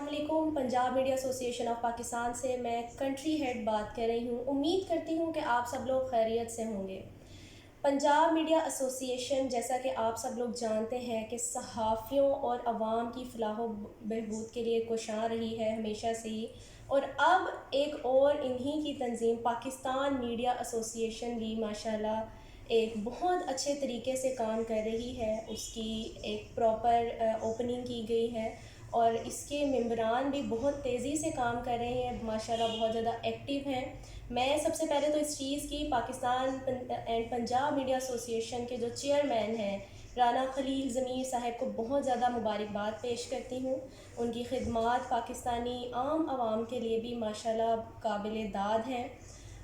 السلام علیکم۔ پنجاب میڈیا ایسوسی ایشن آف پاکستان سے میں کنٹری ہیڈ بات کر رہی ہوں۔ امید کرتی ہوں کہ آپ سب لوگ خیریت سے ہوں گے۔ پنجاب میڈیا ایسوسی ایشن جیسا کہ آپ سب لوگ جانتے ہیں کہ صحافیوں اور عوام کی فلاح و بہبود کے لیے کوشاں رہی ہے ہمیشہ سے ہی، اور اب ایک اور انہی کی تنظیم پاکستان میڈیا ایسوسی ایشن بھی ماشاءاللہ ایک بہت اچھے طریقے سے کام کر رہی ہے۔ اس کی ایک پراپر اوپننگ کی گئی ہے اور اس کے ممبران بھی بہت تیزی سے کام کر رہے ہیں، ماشاءاللہ بہت زیادہ ایکٹیو ہیں۔ میں سب سے پہلے تو اس چیز کی پاکستان اینڈ پنجاب میڈیا ایسوسی ایشن کے جو چیئرمین ہیں رانا خلیل ضمیر صاحب کو بہت زیادہ مبارکباد پیش کرتی ہوں۔ ان کی خدمات پاکستانی عام عوام کے لیے بھی ماشاءاللہ قابل داد ہیں۔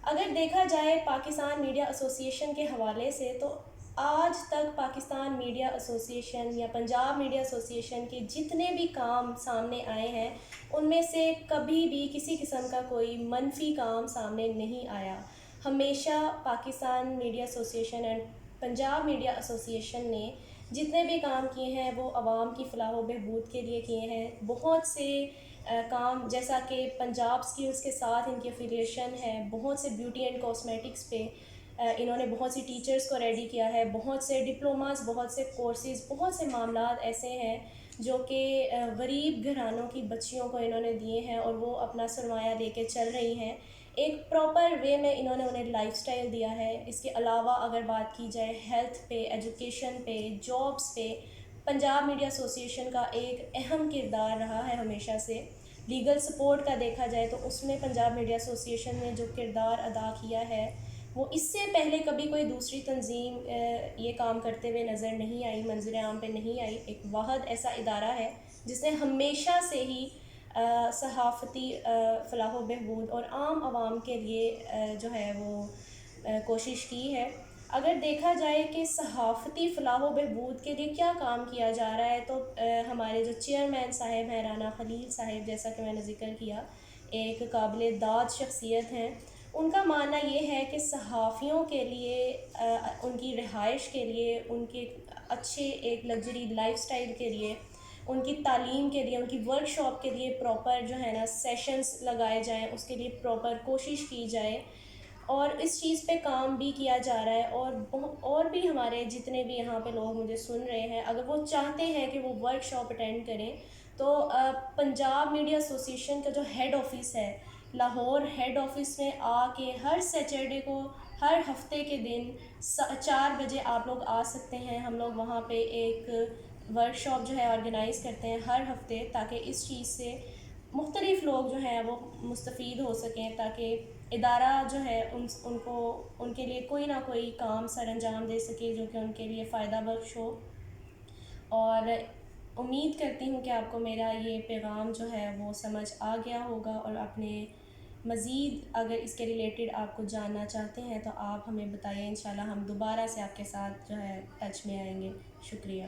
اگر دیکھا جائے پاکستان میڈیا ایسوسی ایشن کے حوالے سے تو آج تک پاکستان میڈیا ایسوسی ایشن یا پنجاب میڈیا ایسوسی ایشن کے جتنے بھی کام سامنے آئے ہیں ان میں سے کبھی بھی کسی قسم کا کوئی منفی کام سامنے نہیں آیا۔ ہمیشہ پاکستان میڈیا ایسوسی ایشن اینڈ پنجاب میڈیا ایسوسی ایشن نے جتنے بھی کام کیے ہیں وہ عوام کی فلاح و بہبود کے لیے کیے ہیں۔ بہت سے کام جیسا کہ پنجاب سکلز کے ساتھ ان کی افیلیشن ہے، بہت سے بیوٹی اینڈ کاسمیٹکس پہ انہوں نے بہت سی ٹیچرز کو ریڈی کیا ہے، بہت سے ڈپلوماز، بہت سے کورسز، بہت سے معاملات ایسے ہیں جو کہ غریب گھرانوں کی بچیوں کو انہوں نے دیے ہیں اور وہ اپنا سرمایہ لے کے چل رہی ہیں۔ ایک پراپر وے میں انہوں نے انہیں لائف سٹائل دیا ہے۔ اس کے علاوہ اگر بات کی جائے ہیلتھ پہ، ایجوکیشن پہ، جابس پہ، پنجاب میڈیا ایسوسی ایشن کا ایک اہم کردار رہا ہے ہمیشہ سے۔ لیگل سپورٹ کا دیکھا جائے تو اس میں پنجاب میڈیا ایسوسی ایشن نے جو کردار ادا کیا ہے وہ اس سے پہلے کبھی کوئی دوسری تنظیم یہ کام کرتے ہوئے نظر نہیں آئی، منظر عام پہ نہیں آئی۔ ایک واحد ایسا ادارہ ہے جس نے ہمیشہ سے ہی صحافتی فلاح و بہبود اور عام عوام کے لیے جو ہے وہ کوشش کی ہے۔ اگر دیکھا جائے کہ صحافتی فلاح و بہبود کے لیے کیا کام کیا جا رہا ہے تو ہمارے جو چیئرمین صاحب ہیں رانا خلیل صاحب، جیسا کہ میں نے ذکر کیا، ایک قابل داد شخصیت ہیں۔ ان کا ماننا یہ ہے کہ صحافیوں کے لیے ان کی رہائش کے لیے، ان کے اچھے ایک لگژری لائف سٹائل کے لیے، ان کی تعلیم کے لیے، ان کی ورک شاپ کے لیے پراپر جو ہے نا سیشنز لگائے جائیں، اس کے لیے پراپر کوشش کی جائے، اور اس چیز پہ کام بھی کیا جا رہا ہے۔ اور بھی ہمارے جتنے بھی یہاں پہ لوگ مجھے سن رہے ہیں اگر وہ چاہتے ہیں کہ وہ ورک شاپ اٹینڈ کریں تو پنجاب میڈیا ایسوسی ایشن کا جو ہیڈ آفس ہے لاہور ہیڈ آفس میں آ کے ہر سیٹرڈے کو ہر ہفتے کے دن 4 بجے آپ لوگ آ سکتے ہیں۔ ہم لوگ وہاں پہ ایک ورک شاپ جو ہے آرگنائز کرتے ہیں ہر ہفتے، تاکہ اس چیز سے مختلف لوگ جو ہیں وہ مستفید ہو سکیں، تاکہ ادارہ جو ہے ان کے لیے کوئی نہ کوئی کام سر انجام دے سکے جو کہ ان کے لیے فائدہ بخش ہو۔ اور امید کرتی ہوں کہ آپ کو میرا یہ پیغام جو ہے وہ سمجھ آ گیا ہوگا، اور اپنے مزید اگر اس کے ریلیٹڈ آپ کو جاننا چاہتے ہیں تو آپ ہمیں بتائیں، انشاءاللہ ہم دوبارہ سے آپ کے ساتھ جو ہے ٹچ میں آئیں گے۔ شکریہ۔